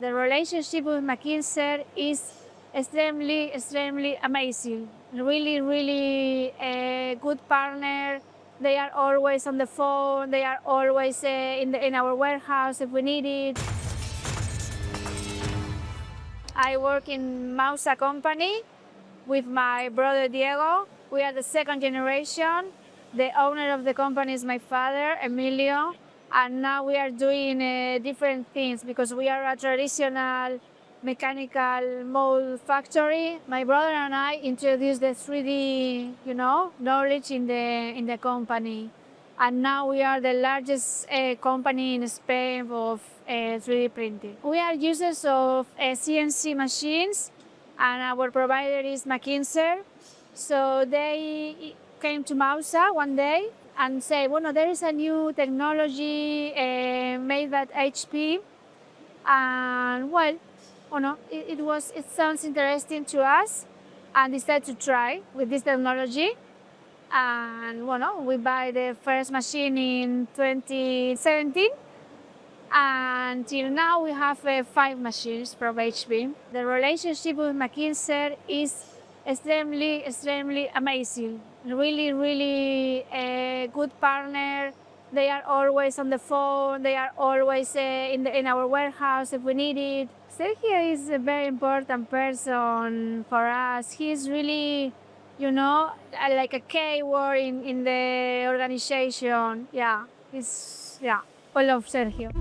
The relationship with Maquinser is extremely amazing. Really a good partner. They are always on the phone. They are always in our warehouse if we need it. I work in Mausa company with my brother Diego. We are the second generation. The owner of the company is my father, Emilio. And now we are doing different things because we are a traditional mechanical mold factory. My brother and I introduced the 3D, knowledge in the company. And now we are the largest company in Spain of 3D printing. We are users of CNC machines, and our provider is Maquinser. So they came to Mausa one day and say, well, there is a new technology made by HP, and well, it sounds interesting to us, and decided to try with this technology. And we buy the first machine in 2017. Until now, we have 5 machines from HP. The relationship with Maquinser is extremely amazing. Really a good partner. They are always on the phone. They are always in our warehouse if we need it. Sergio is a very important person for us. He's really, like a keyword in the organization. Yeah, I love Sergio.